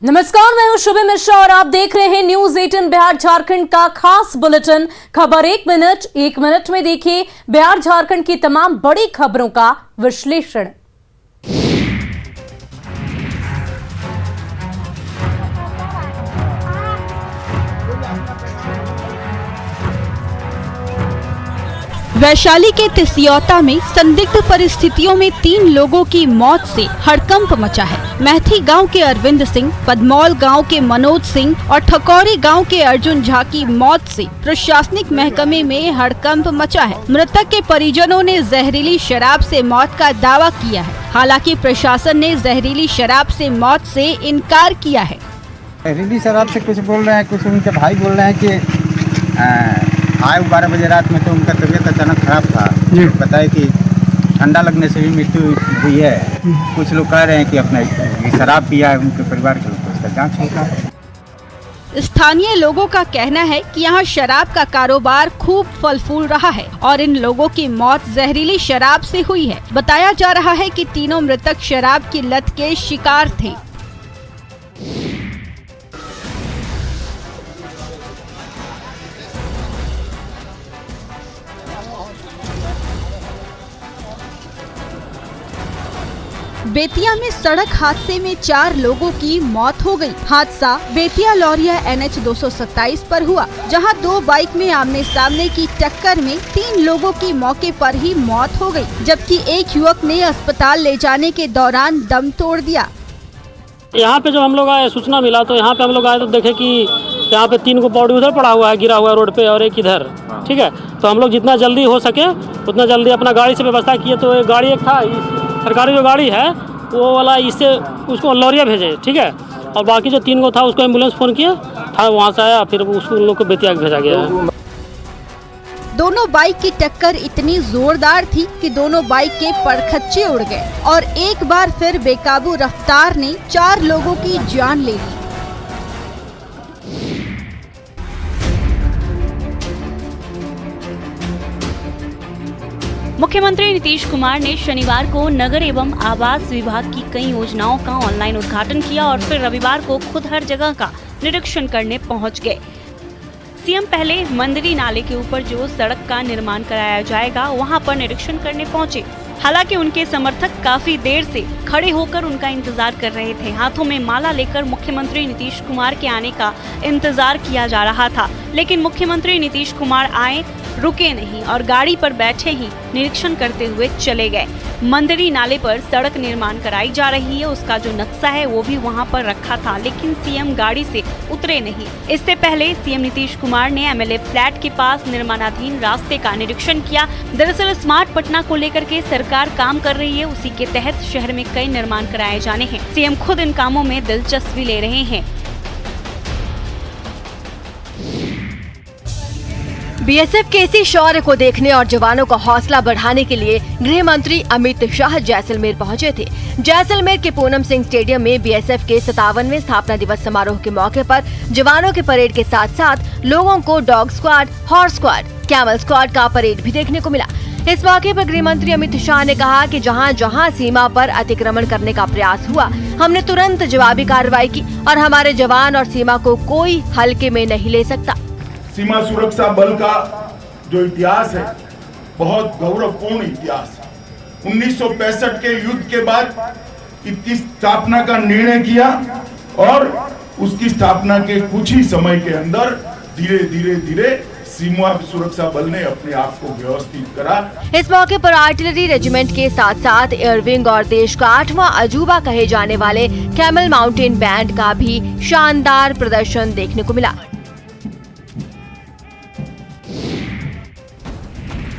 नमस्कार, मैं हूं शुभी मिश्रा और आप देख रहे हैं न्यूज 18 बिहार झारखंड का खास बुलेटिन। खबर एक मिनट में देखिए बिहार झारखंड की तमाम बड़ी खबरों का विश्लेषण। वैशाली के तिसियौता में संदिग्ध परिस्थितियों में 3 लोगों की मौत से हड़कंप मचा है। मैथी गांव के अरविंद सिंह, पदमौल गांव के मनोज सिंह और ठकौरी गांव के अर्जुन झा की मौत से प्रशासनिक महकमे में हड़कंप मचा है। मृतक के परिजनों ने जहरीली शराब से मौत का दावा किया है। हालांकि प्रशासन ने जहरीली शराब से मौत से इनकार किया है। जहरीली शराब से कुछ बोल रहे हैं, कुछ उनके भाई बोल रहे हैं कि आए 12 बजे रात में तो उनका तबीयत अचानक खराब था। बताए कि ठंडा लगने से भी मृत्यु हुई है। कुछ लोग कह रहे हैं कि अपना शराब पिया है, उनके परिवार के लोग उसका जांच होगा। स्थानीय लोगों का कहना है कि यहाँ शराब का कारोबार खूब फल फूल रहा है और इन लोगों की मौत जहरीली शराब से हुई है। बताया जा रहा है कि तीनों मृतक शराब की लत के शिकार थे। बेतिया में सड़क हादसे में 4 लोगों की मौत हो गई। हादसा बेतिया लौरिया NH 227 पर हुआ, जहां 2 बाइक में आमने सामने की टक्कर में 3 लोगों की मौके पर ही मौत हो गई, जबकि एक युवक ने अस्पताल ले जाने के दौरान दम तोड़ दिया। यहाँ पे जब हम लोग आए, सूचना मिला तो यहाँ पे हम लोग आए तो देखे कि यहाँ पे 3 को बॉडी उधर पड़ा हुआ है, गिरा हुआ है रोड पे, और एक इधर। ठीक है, तो हम लोग जितना जल्दी हो सके उतना जल्दी अपना गाड़ी से व्यवस्था किए। तो एक गाड़ी एक था, सरकारी जो गाड़ी है वो वाला, इससे उसको लौरिया भेजे। ठीक है, और बाकी जो 3 को था उसको एम्बुलेंस फ़ोन किया था, वहाँ से आया, फिर उसको उन लोग को बेतिया भेजा गया है। दोनों बाइक की टक्कर इतनी जोरदार थी कि दोनों बाइक के परखच्चे उड़ गए और एक बार फिर बेकाबू रफ्तार ने 4 लोगों की जान ले ली। मुख्यमंत्री नीतीश कुमार ने शनिवार को नगर एवं आवास विभाग की कई योजनाओं का ऑनलाइन उद्घाटन किया और फिर रविवार को खुद हर जगह का निरीक्षण करने पहुंच गए। सीएम पहले मंदिरी नाले के ऊपर जो सड़क का निर्माण कराया जाएगा वहां पर निरीक्षण करने पहुंचे। हालांकि उनके समर्थक काफी देर से खड़े होकर उनका इंतजार कर रहे थे। हाथों में माला लेकर मुख्यमंत्री नीतीश कुमार के आने का इंतजार किया जा रहा था, लेकिन मुख्यमंत्री नीतीश कुमार आए, रुके नहीं और गाड़ी पर बैठे ही निरीक्षण करते हुए चले गए। मंदिरी नाले पर सड़क निर्माण कराई जा रही है, उसका जो नक्शा है वो भी वहां पर रखा था, लेकिन सीएम गाड़ी से उतरे नहीं। इससे पहले सीएम नीतीश कुमार ने MLA फ्लैट के पास निर्माणाधीन रास्ते का निरीक्षण किया। दरअसल स्मार्ट पटना को लेकर के सरकार काम कर रही है, उसी के तहत शहर में कई निर्माण कराए जाने हैं। सीएम खुद इन कामों में दिलचस्पी ले रहे हैं। बीएसएफ के इसी शौर्य को देखने और जवानों का हौसला बढ़ाने के लिए गृह मंत्री अमित शाह जैसलमेर पहुंचे थे। जैसलमेर के पूनम सिंह स्टेडियम में बीएसएफ के 57वें स्थापना दिवस समारोह के मौके पर जवानों के परेड के साथ साथ लोगों को dog squad, horse squad, camel squad का परेड भी देखने को मिला। इस मौके पर गृह मंत्री अमित शाह ने कहा कि जहां जहां सीमा पर अतिक्रमण करने का प्रयास हुआ, हमने तुरंत जवाबी कार्रवाई की और हमारे जवान और सीमा को कोई हल्के में नहीं ले सकता। सीमा सुरक्षा बल का जो इतिहास है बहुत गौरवपूर्ण इतिहास है। 1965 के युद्ध के बाद इसकी स्थापना का निर्णय किया और उसकी स्थापना के कुछ ही समय के अंदर धीरे धीरे सीमा सुरक्षा बल ने अपने आप को व्यवस्थित करा। इस मौके पर आर्टिलरी रेजिमेंट के साथ साथ एयर विंग और देश का 8वां अजूबा कहे जाने वाले कैमल माउंटेन बैंड का भी शानदार प्रदर्शन देखने को मिला।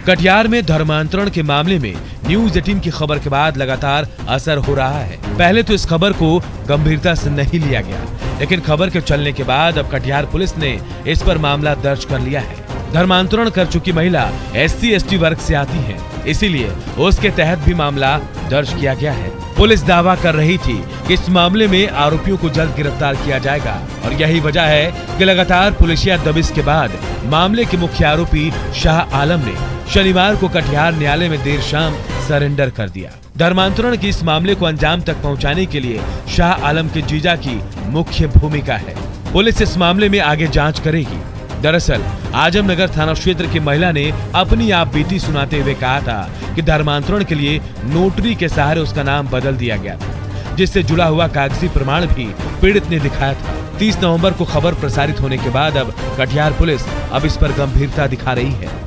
कटिहार में धर्मांतरण के मामले में न्यूज 18 की खबर के बाद लगातार असर हो रहा है। पहले तो इस खबर को गंभीरता से नहीं लिया गया, लेकिन खबर के चलने के बाद अब कटिहार पुलिस ने इस पर मामला दर्ज कर लिया है। धर्मांतरण कर चुकी महिला SC/ST वर्ग से आती है, इसीलिए उसके तहत भी मामला दर्ज किया गया है। पुलिस दावा कर रही थी कि इस मामले में आरोपियों को जल्द गिरफ्तार किया जाएगा और यही वजह है कि लगातार पुलिसिया दबिश के बाद मामले के मुख्य आरोपी शाह आलम ने शनिवार को कटिहार न्यायालय में देर शाम सरेंडर कर दिया। धर्मांतरण के इस मामले को अंजाम तक पहुंचाने के लिए शाह आलम के जीजा की मुख्य भूमिका है। पुलिस इस मामले में आगे जांच करेगी। दरअसल आजमनगर थाना क्षेत्र की महिला ने अपनी आप बीती सुनाते हुए कहा था कि धर्मांतरण के लिए नोटरी के सहारे उसका नाम बदल दिया गया था, जिससे जुड़ा हुआ कागजी प्रमाण भी पीड़ित ने दिखाया था। 30 नवंबर को खबर प्रसारित होने के बाद अब कटिहार पुलिस अब इस पर गंभीरता दिखा रही है।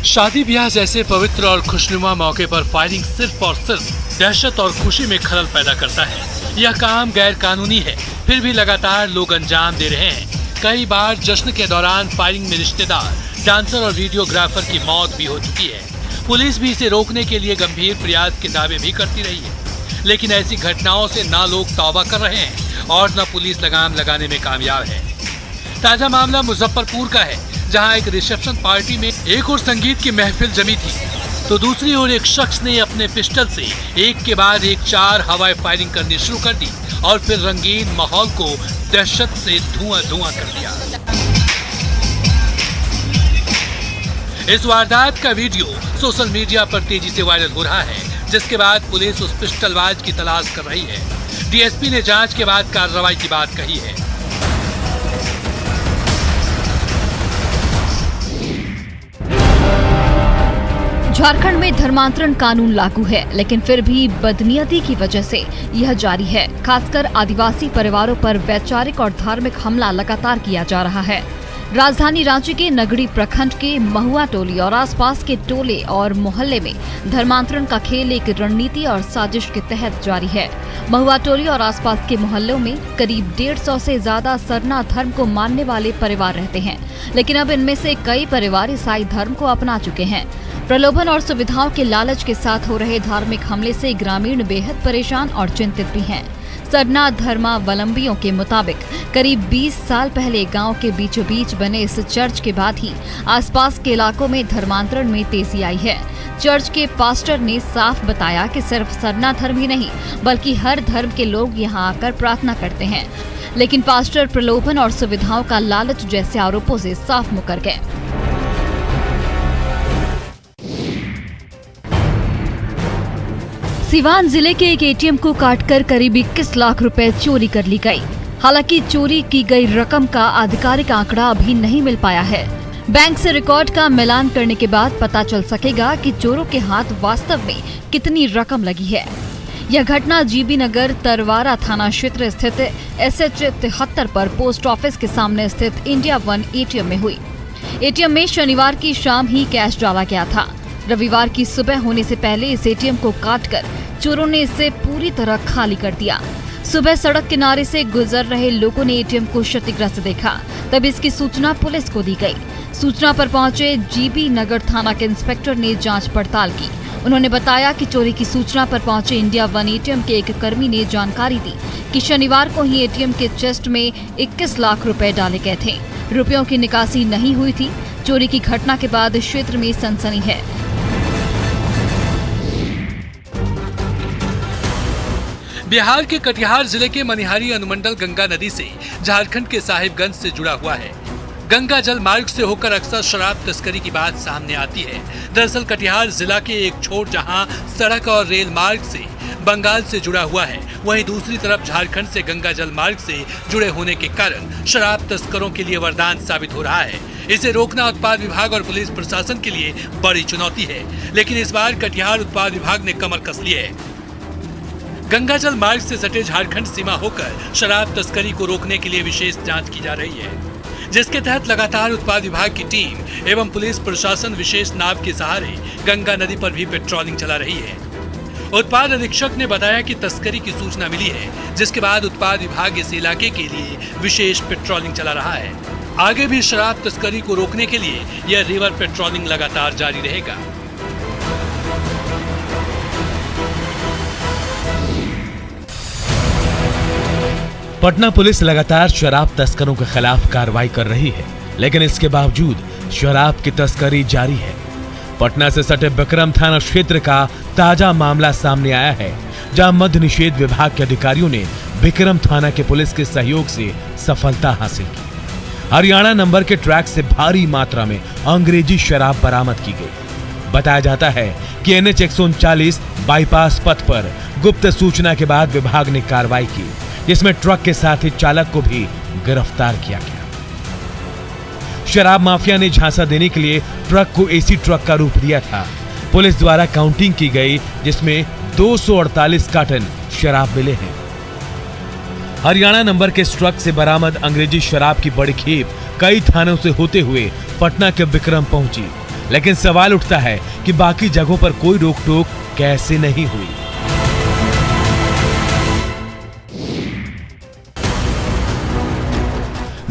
शादी ब्याह जैसे पवित्र और खुशनुमा मौके पर फायरिंग सिर्फ और सिर्फ दहशत और खुशी में खलल पैदा करता है। यह काम गैर कानूनी है, फिर भी लगातार लोग अंजाम दे रहे हैं। कई बार जश्न के दौरान फायरिंग में रिश्तेदार, डांसर और वीडियोग्राफर की मौत भी हो चुकी है। पुलिस भी इसे रोकने के लिए गंभीर प्रयास के दावे भी करती रही है, लेकिन ऐसी घटनाओं से न लोग तौबा कर रहे हैं और न पुलिस लगाम लगाने में कामयाब है। ताजा मामला मुजफ्फरपुर का है, जहां एक रिसेप्शन पार्टी में एक और संगीत की महफिल जमी थी, तो दूसरी ओर एक शख्स ने अपने पिस्टल से एक के बाद एक 4 हवाई फायरिंग करनी शुरू कर दी और फिर रंगीन माहौल को दहशत से धुआं कर दिया। इस वारदात का वीडियो सोशल मीडिया पर तेजी से वायरल हो रहा है, जिसके बाद पुलिस उस पिस्टलबाज की तलाश कर रही है। डीएसपी ने जांच के बाद कार्रवाई की बात कही है। झारखंड में धर्मांतरण कानून लागू है, लेकिन फिर भी बदनीयती की वजह से यह जारी है। खासकर आदिवासी परिवारों पर वैचारिक और धार्मिक हमला लगातार किया जा रहा है। राजधानी रांची के नगड़ी प्रखंड के महुआ टोली और आसपास के टोले और मोहल्ले में धर्मांतरण का खेल एक रणनीति और साजिश के तहत जारी है। महुआ टोली और आसपास के मोहल्लों में करीब 150 से ज्यादा सरना धर्म को मानने वाले परिवार रहते हैं, लेकिन अब इनमें से कई परिवार ईसाई धर्म को अपना चुके हैं। प्रलोभन और सुविधाओं के लालच के साथ हो रहे धार्मिक हमले से ग्रामीण बेहद परेशान और चिंतित भी हैं। सरना धर्मावलंबियों के मुताबिक करीब 20 साल पहले गांव के बीचों बीच बने इस चर्च के बाद ही आसपास के इलाकों में धर्मांतरण में तेजी आई है। चर्च के पास्टर ने साफ बताया कि सिर्फ सरना धर्म ही नहीं, बल्कि हर धर्म के लोग यहां आकर प्रार्थना करते हैं, लेकिन पास्टर प्रलोभन और सुविधाओं का लालच जैसे आरोपों से साफ मुकर गए। सिवान जिले के एक एटीएम को काटकर करीब 21 लाख रुपए चोरी कर ली गई। हालांकि चोरी की गई रकम का आधिकारिक आंकड़ा अभी नहीं मिल पाया है। बैंक से रिकॉर्ड का मिलान करने के बाद पता चल सकेगा कि चोरों के हाथ वास्तव में कितनी रकम लगी है। यह घटना जीबी नगर तरवारा थाना क्षेत्र स्थित SH 73 पर पोस्ट ऑफिस के सामने स्थित इंडिया वन एटीएम में हुई। एटीएम में शनिवार की शाम ही कैश डाला गया था। रविवार की सुबह होने से पहले इस एटीएम को काटकर चोरों ने इसे पूरी तरह खाली कर दिया। सुबह सड़क किनारे से गुजर रहे लोगों ने एटीएम को क्षतिग्रस्त देखा, तब इसकी सूचना पुलिस को दी गई। सूचना पर पहुंचे जीबी नगर थाना के इंस्पेक्टर ने जांच पड़ताल की। उन्होंने बताया कि चोरी की सूचना पर पहुंचे इंडिया वन एटीएम के एक कर्मी ने जानकारी दी कि शनिवार को ही एटीएम के चेस्ट में 21 लाख रुपए डाले गए थे। रुपयों की निकासी नहीं हुई थी। चोरी की घटना के बाद क्षेत्र में सनसनी है। बिहार के कटिहार जिले के मनिहारी अनुमंडल गंगा नदी से झारखंड के साहिबगंज से जुड़ा हुआ है। गंगा जल मार्ग से होकर अक्सर शराब तस्करी की बात सामने आती है। दरअसल कटिहार जिला के एक छोर जहां सड़क और रेल मार्ग से बंगाल से जुड़ा हुआ है, वहीं दूसरी तरफ झारखंड से गंगा जल मार्ग से जुड़े होने के कारण शराब तस्करों के लिए वरदान साबित हो रहा है। इसे रोकना उत्पाद विभाग और पुलिस प्रशासन के लिए बड़ी चुनौती है, लेकिन इस बार कटिहार उत्पाद विभाग ने कमर कस ली है। गंगा जल मार्ग से सटे झारखंड सीमा होकर शराब तस्करी को रोकने के लिए विशेष जांच की जा रही है, जिसके तहत लगातार उत्पाद विभाग की टीम एवं पुलिस प्रशासन विशेष नाव के सहारे गंगा नदी पर भी पेट्रोलिंग चला रही है। उत्पाद अधीक्षक ने बताया कि तस्करी की सूचना मिली है, जिसके बाद उत्पाद विभाग इस इलाके के लिए विशेष पेट्रोलिंग चला रहा है। आगे भी शराब तस्करी को रोकने के लिए यह रिवर पेट्रोलिंग लगातार जारी रहेगा। पटना पुलिस लगातार शराब तस्करों के खिलाफ कार्रवाई कर रही है, लेकिन इसके बावजूद शराब की तस्करी जारी है। पटना से सटे बिक्रम थाना क्षेत्र का ताजा मामला सामने आया है, जहां मद्य निषेध विभाग के अधिकारियों ने बिक्रम थाना के पुलिस के सहयोग से सफलता हासिल की। हरियाणा नंबर के ट्रक से भारी मात्रा में अंग्रेजी शराब बरामद की गई। बताया जाता है कि NH 139 बाईपास पथ पर गुप्त सूचना के बाद विभाग ने कार्रवाई की, जिसमें ट्रक के साथ ही चालक को भी गिरफ्तार किया गया। शराब माफिया ने झांसा देने के लिए ट्रक को एसी ट्रक का रूप दिया था। पुलिस द्वारा काउंटिंग की गई, जिसमें 248 कार्टन शराब मिले हैं। हरियाणा नंबर के इस ट्रक से बरामद अंग्रेजी शराब की बड़ी खेप कई थानों से होते हुए पटना के विक्रम पहुंची, लेकिन सवाल उठता है कि बाकी जगहों पर कोई रोक टोक कैसे नहीं हुई।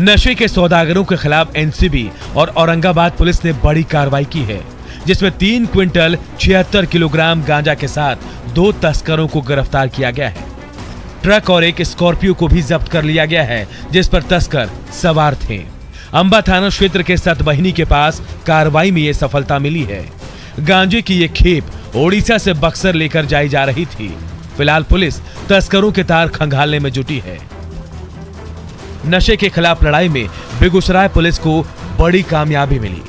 नशे के सौदागरों के खिलाफ एनसीबी और औरंगाबाद पुलिस ने बड़ी कार्रवाई की है, जिसमें 3 क्विंटल 76 किलोग्राम गांजा के साथ 2 तस्करों को गिरफ्तार किया गया है। ट्रक और एक स्कॉर्पियो को भी जब्त कर लिया गया है, जिस पर तस्कर सवार थे। अंबा थाना क्षेत्र के सतबहिनी के पास कार्रवाई में यह सफलता मिली है। गांजे की ये खेप ओडिशा से बक्सर लेकर जाई जा रही थी। फिलहाल पुलिस तस्करों के तार खंगालने में जुटी है। नशे के खिलाफ लड़ाई में बेगूसराय पुलिस को बड़ी कामयाबी मिली।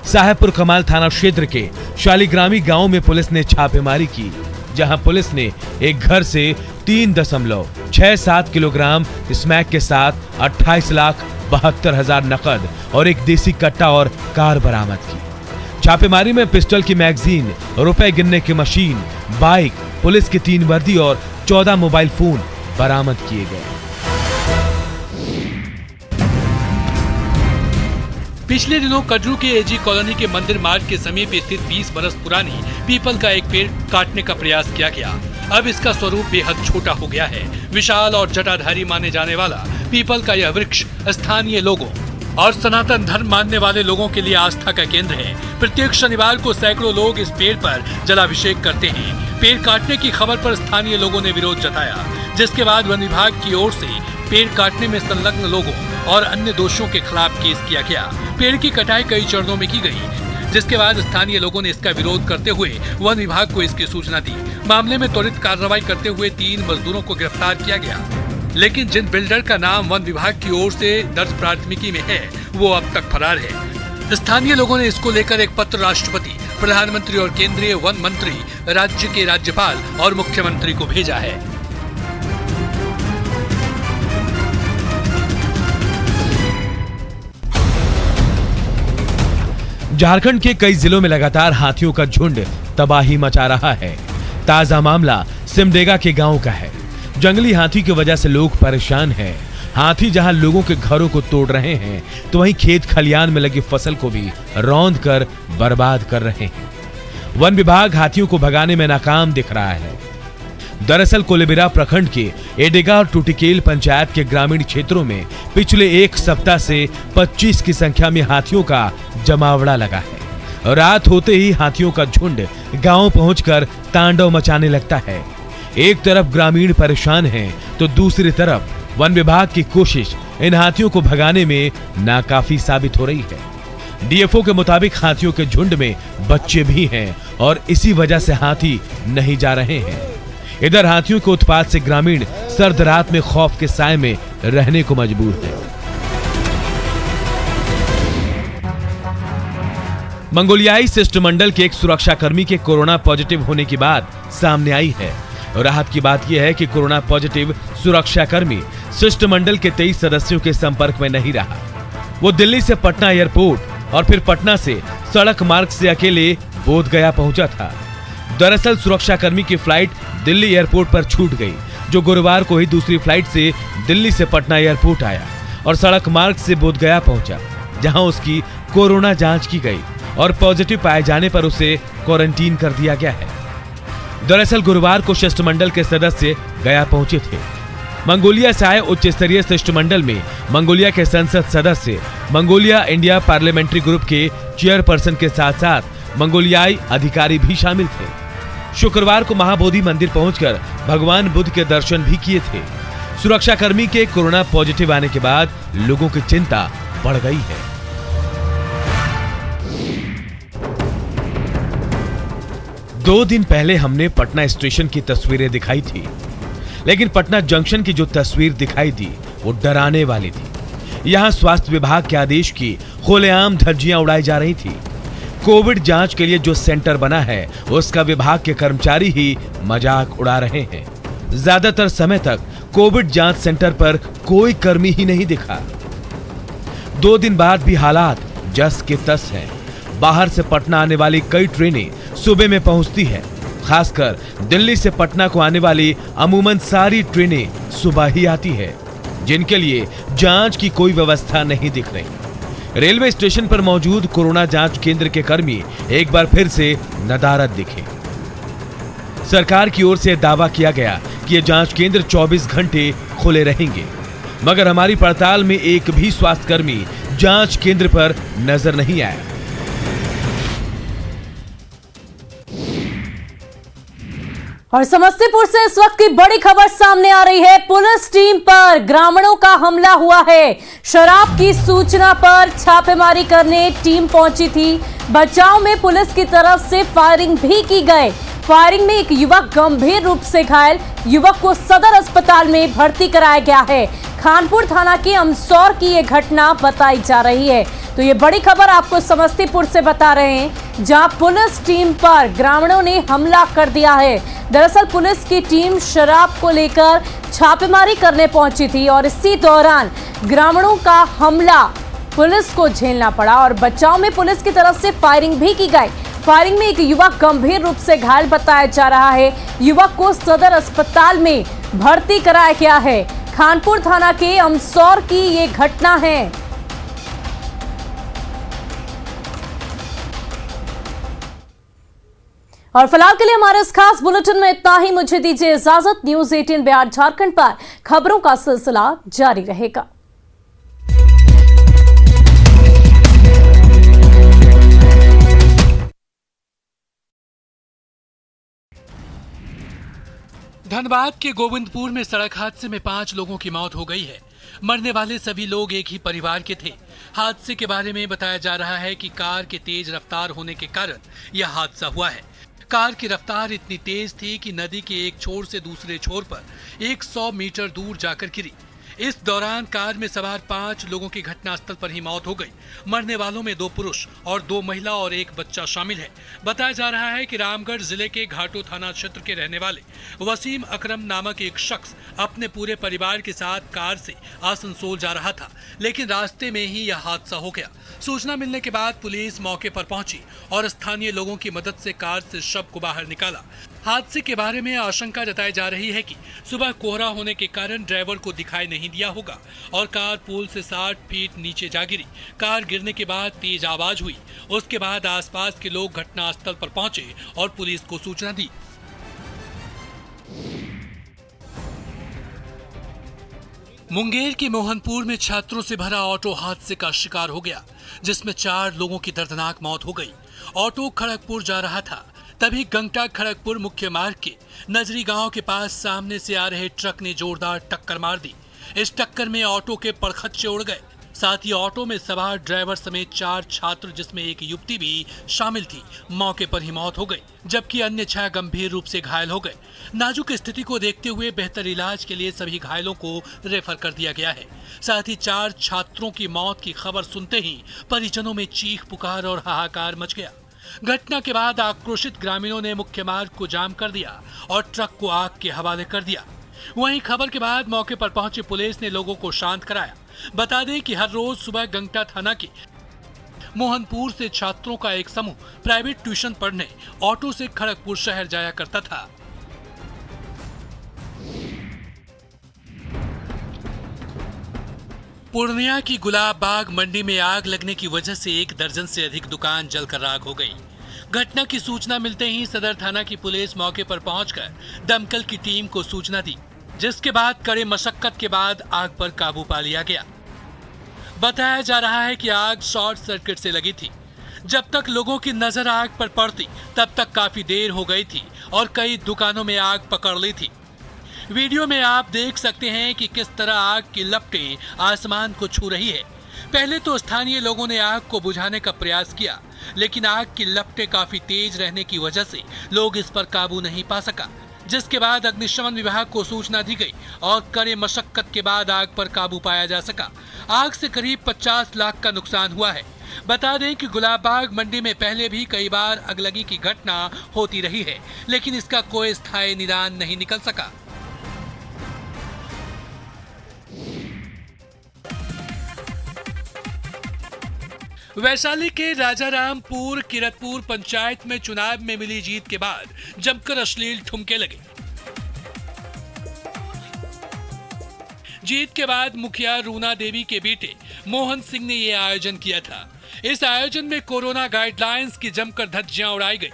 साहेबपुर कमाल थाना क्षेत्र के शालीग्रामी गांव में पुलिस ने छापेमारी की, जहां पुलिस ने एक घर से 3.67 किलोग्राम स्मैक के साथ 28,72,000 नकद और एक देसी कट्टा और कार बरामद की। छापेमारी में पिस्टल की मैगजीन, रुपए गिनने की मशीन, बाइक, पुलिस की 3 वर्दी और 14 मोबाइल फोन बरामद किए गए। पिछले दिनों कटरू के एजी कॉलोनी के मंदिर मार्ग के समीप स्थित 20 बरस पुरानी पीपल का एक पेड़ काटने का प्रयास किया गया। अब इसका स्वरूप बेहद छोटा हो गया है। विशाल और जटाधारी माने जाने वाला पीपल का यह वृक्ष स्थानीय लोगों और सनातन धर्म मानने वाले लोगों के लिए आस्था का केंद्र है। प्रत्येक शनिवार को सैकड़ों लोग इस पेड़ पर जलाभिषेक करते हैं। पेड़ काटने की खबर पर स्थानीय लोगों ने विरोध जताया, जिसके बाद वन विभाग की ओर से पेड़ काटने में संलग्न लोगों और अन्य दोषियों के खिलाफ केस किया गया। पेड़ की कटाई कई चरणों में की गई, जिसके बाद स्थानीय लोगों ने इसका विरोध करते हुए वन विभाग को इसकी सूचना दी। मामले में त्वरित कार्रवाई करते हुए 3 मजदूरों को गिरफ्तार किया गया, लेकिन जिन बिल्डर का नाम वन विभाग की ओर से दर्ज प्राथमिकी में है, वो अब तक फरार है। स्थानीय लोगों ने इसको लेकर एक पत्र राष्ट्रपति, प्रधानमंत्री और केंद्रीय वन मंत्री, राज्य के राज्यपाल और मुख्यमंत्री को भेजा है। झारखंड के कई जिलों में लगातार हाथियों का झुंड तबाही मचा रहा है। ताजा मामला सिमडेगा के गांव का है। जंगली हाथी की वजह से लोग परेशान हैं। हाथी जहां लोगों के घरों को तोड़ रहे हैं, तो वहीं खेत खलियान में लगी फसल को भी रौंद कर बर्बाद कर रहे हैं। वन विभाग हाथियों को भगाने में नाकाम दिख रहा है। दरअसल कोलेबिरा प्रखंड के एडेगा और टूटिकेल पंचायत के ग्रामीण क्षेत्रों में पिछले 1 सप्ताह से 25 की संख्या में हाथियों का जमावड़ा लगा है। रात होते ही हाथियों का झुंड गांव पहुंचकर तांडव मचाने लगता है। एक तरफ ग्रामीण परेशान हैं, तो दूसरी तरफ वन विभाग की कोशिश इन हाथियों को भगाने में नाकाफी साबित हो रही है। डीएफओ के मुताबिक हाथियों के झुंड में बच्चे भी हैं और इसी वजह से हाथी नहीं जा रहे हैं। इधर हाथियों के उत्पात से ग्रामीण सर्द रात में खौफ के साए में रहने को मजबूर है। मंगोलियाई शिष्टमंडल के एक सुरक्षाकर्मी के कोरोना पॉजिटिव होने की बात सामने आई है। राहत की बात यह है कि कोरोना पॉजिटिव सुरक्षाकर्मी शिष्टमंडल के 23 सदस्यों के संपर्क में नहीं रहा। वो दिल्ली से पटना एयरपोर्ट और फिर पटना से सड़क मार्ग से अकेले बोधगया पहुंचा था। दरअसल सुरक्षाकर्मी की फ्लाइट दिल्ली एयरपोर्ट पर छूट गई, जो गुरुवार को ही दूसरी फ्लाइट से दिल्ली से पटना एयरपोर्ट आया और सड़क मार्ग से बोधगया पहुंचा, जहां उसकी कोरोना जांच की गई और पॉजिटिव पाए जाने पर उसे क्वारंटीन कर दिया गया है। दरअसल गुरुवार को शिष्टमंडल के सदस्य गया पहुंचे थे। मंगोलिया से आए उच्च स्तरीय शिष्टमंडल में मंगोलिया के संसद सदस्य, मंगोलिया इंडिया पार्लियामेंट्री ग्रुप के चेयरपर्सन के साथ साथ मंगोलियाई अधिकारी भी शामिल थे। शुक्रवार को महाबोधि मंदिर पहुंचकर भगवान बुद्ध के दर्शन भी किए थे। सुरक्षाकर्मी के कोरोना पॉजिटिव आने के बाद लोगों की चिंता बढ़ गई है। दो दिन पहले हमने पटना स्टेशन की तस्वीरें दिखाई थी, लेकिन पटना जंक्शन की जो तस्वीर दिखाई दी वो डराने वाली थी। यहाँ स्वास्थ्य विभाग के आदेश की खुलेआम धज्जियां उड़ाई जा रही थी। कोविड जांच के लिए जो सेंटर बना है उसका विभाग के कर्मचारी ही मजाक उड़ा रहे हैं। ज्यादातर समय तक कोविड जांच सेंटर पर कोई कर्मी ही नहीं दिखा। 2 दिन बाद भी हालात जस के तस हैं। बाहर से पटना आने वाली कई ट्रेनें सुबह में पहुंचती है। खासकर दिल्ली से पटना को आने वाली अमूमन सारी ट्रेनें सुबह ही आती है, जिनके लिए जांच की कोई व्यवस्था नहीं दिख रही। रेलवे स्टेशन पर मौजूद कोरोना जांच केंद्र के कर्मी एक बार फिर से नदारद दिखे। सरकार की ओर से दावा किया गया कि ये जांच केंद्र 24 घंटे खुले रहेंगे, मगर हमारी पड़ताल में एक भी स्वास्थ्यकर्मी जांच केंद्र पर नजर नहीं आया। और समस्तीपुर से इस वक्त की बड़ी खबर सामने आ रही है। पुलिस टीम पर ग्रामीणों का हमला हुआ है। शराब की सूचना पर छापेमारी करने टीम पहुंची थी। बचाव में पुलिस की तरफ से फायरिंग भी की गई। फायरिंग में एक युवक गंभीर रूप से घायल, युवक को सदर अस्पताल में भर्ती कराया गया है। खानपुर थाना के अमसौर की ये घटना बताई जा रही है। तो ये बड़ी खबर आपको समस्तीपुर से बता रहे हैं, जहां पुलिस टीम पर ग्रामीणों ने हमला कर दिया है। दरअसल पुलिस की टीम शराब को लेकर छापेमारी करने पहुंची थी और इसी दौरान ग्रामीणों का हमला पुलिस को झेलना पड़ा और बचाव में पुलिस की तरफ से फायरिंग भी की गई। फायरिंग में एक युवक गंभीर रूप से घायल बताया जा रहा है। युवक को सदर अस्पताल में भर्ती कराया गया है। खानपुर थाना के अमसौर की ये घटना है। और फिलहाल के लिए हमारे इस खास बुलेटिन में इतना ही। मुझे दीजिए इजाजत। न्यूज़ 18 बिहार झारखंड पर खबरों का सिलसिला जारी रहेगा। धनबाद के गोविंदपुर में सड़क हादसे में 5 लोगों की मौत हो गई है। मरने वाले सभी लोग एक ही परिवार के थे। हादसे के बारे में बताया जा रहा है कि कार के तेज रफ्तार होने के कारण यह हादसा हुआ है। कार की रफ्तार इतनी तेज थी कि नदी के एक छोर से दूसरे छोर पर 100 मीटर दूर जाकर गिरी। इस दौरान कार में सवार 5 लोगों की घटनास्थल पर ही मौत हो गई। मरने वालों में 2 पुरुष और 2 महिला और 1 बच्चा शामिल है। बताया जा रहा है कि रामगढ़ जिले के घाटो थाना क्षेत्र के रहने वाले वसीम अकरम नामक एक शख्स अपने पूरे परिवार के साथ कार से आसनसोल जा रहा था, लेकिन रास्ते में ही यह हादसा हो गया। सूचना मिलने के बाद पुलिस मौके पर पहुंची और स्थानीय लोगों की मदद से कार से शव को बाहर निकाला। हादसे के बारे में आशंका जताई जा रही है कि सुबह कोहरा होने के कारण ड्राइवर को दिखाई नहीं दिया होगा और कार पुल से 60 फीट नीचे जा गिरी। कार गिरने के बाद तेज आवाज हुई। उसके बाद आसपास के लोग घटनास्थल पर पहुंचे और पुलिस को सूचना दी। मुंगेर के मोहनपुर में छात्रों से भरा ऑटो हादसे का शिकार हो गया, जिसमें 4 लोगों की दर्दनाक मौत हो गई। ऑटो खड़गपुर जा रहा था, तभी गंगटा खड़गपुर मुख्य मार्ग के नजरी गांव के पास सामने से आ रहे ट्रक ने जोरदार टक्कर मार दी। इस टक्कर में ऑटो के परखच्चे उड़ गए। साथ ही ऑटो में सवार ड्राइवर समेत 4 छात्र, जिसमें एक युवती भी शामिल थी, मौके पर ही मौत हो गई, जबकि अन्य 6 गंभीर रूप से घायल हो गए। नाजुक स्थिति को देखते हुए बेहतर इलाज के लिए सभी घायलों को रेफर कर दिया गया है। साथ ही 4 छात्रों की मौत की खबर सुनते ही परिजनों में चीख पुकार और हाहाकार मच गया। घटना के बाद आक्रोशित ग्रामीणों ने मुख्य मार्ग को जाम कर दिया और ट्रक को आग के हवाले कर दिया। वहीं खबर के बाद मौके पर पहुंची पुलिस ने लोगों को शांत कराया। बता दें कि हर रोज सुबह गंगटा थाना के मोहनपुर से छात्रों का एक समूह प्राइवेट ट्यूशन पढ़ने ऑटो से खड़गपुर शहर जाया करता था। पूर्णिया की गुलाब बाग मंडी में आग लगने की वजह से 1 दर्जन से अधिक दुकान जलकर राख हो गई। घटना की सूचना मिलते ही सदर थाना की पुलिस मौके पर पहुंचकर दमकल की टीम को सूचना दी, जिसके बाद कड़े मशक्कत के बाद आग पर काबू पा लिया गया। बताया जा रहा है कि आग शॉर्ट सर्किट से लगी थी। जब तक लोगों की नजर आग पर पड़ती तब तक काफी देर हो गई थी और कई दुकानों में आग पकड़ ली थी। वीडियो में आप देख सकते हैं कि किस तरह आग की लपटें आसमान को छू रही है। पहले तो स्थानीय लोगों ने आग को बुझाने का प्रयास किया, लेकिन आग की लपटें काफी तेज रहने की वजह से लोग इस पर काबू नहीं पा सका। जिसके बाद अग्निशमन विभाग को सूचना दी गई और कड़े मशक्कत के बाद आग पर काबू पाया जा सका। आग से करीब 50 लाख का नुकसान हुआ है। बता दें कि गुलाबबाग मंडी में पहले भी कई बार अगलगी की घटना होती रही है, लेकिन इसका कोई स्थायी निदान नहीं निकल सका। वैशाली के राजारामपुर किरतपुर पंचायत में चुनाव में मिली जीत के बाद जमकर अश्लील ठुमके लगे। जीत के बाद मुखिया रूना देवी के बेटे मोहन सिंह ने यह आयोजन किया था। इस आयोजन में कोरोना गाइडलाइंस की जमकर धज्जियां उड़ाई गई।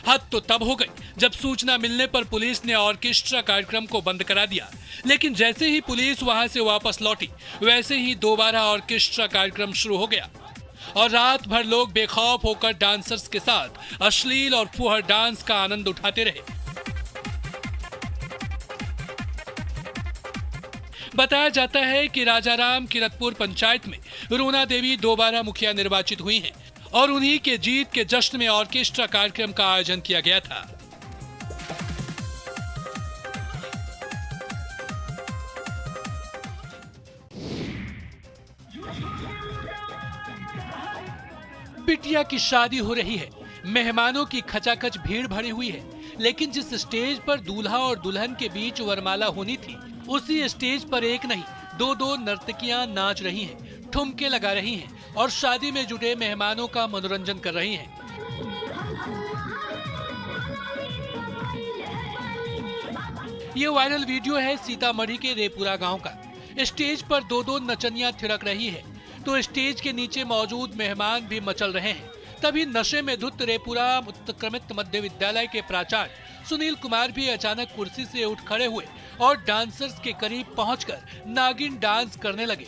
हद तो तब हो गई जब सूचना मिलने पर पुलिस ने ऑर्केस्ट्रा कार्यक्रम को बंद करा दिया, लेकिन जैसे ही पुलिस वहां से वापस लौटी वैसे ही दोबारा ऑर्केस्ट्रा कार्यक्रम शुरू हो गया और रात भर लोग बेखौफ होकर डांसर्स के साथ अश्लील और फुहर डांस का आनंद उठाते रहे। बताया जाता है कि राजाराम किरतपुर पंचायत में रूना देवी दोबारा मुखिया निर्वाचित हुई हैं और उन्हीं के जीत के जश्न में ऑर्केस्ट्रा कार्यक्रम का आयोजन किया गया था। बिटिया की शादी हो रही है, मेहमानों की खचाखच भीड़ भरी हुई है, लेकिन जिस स्टेज पर दूल्हा और दुल्हन के बीच वरमाला होनी थी उसी स्टेज पर एक नहीं दो नर्तकियां नाच रही हैं, ठुमके लगा रही हैं और शादी में जुटे मेहमानों का मनोरंजन कर रही हैं। ये वायरल वीडियो है सीतामढ़ी के रेपुरा गांव का। स्टेज पर दो नचनियां थिरक रही है तो स्टेज के नीचे मौजूद मेहमान भी मचल रहे हैं। तभी नशे में धुत रेपुरा उत्क्रमित मध्य विद्यालय के प्राचार्य सुनील कुमार भी अचानक कुर्सी से उठ खड़े हुए और डांसर्स के करीब पहुंचकर नागिन डांस करने लगे।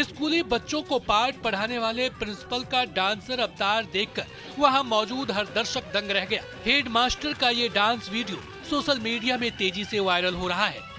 स्कूली बच्चों को पाठ पढ़ाने वाले प्रिंसिपल का डांसर अवतार देखकर वहां मौजूद हर दर्शक दंग रह गया। हेडमास्टर का ये डांस वीडियो सोशल मीडिया में तेजी से वायरल हो रहा है।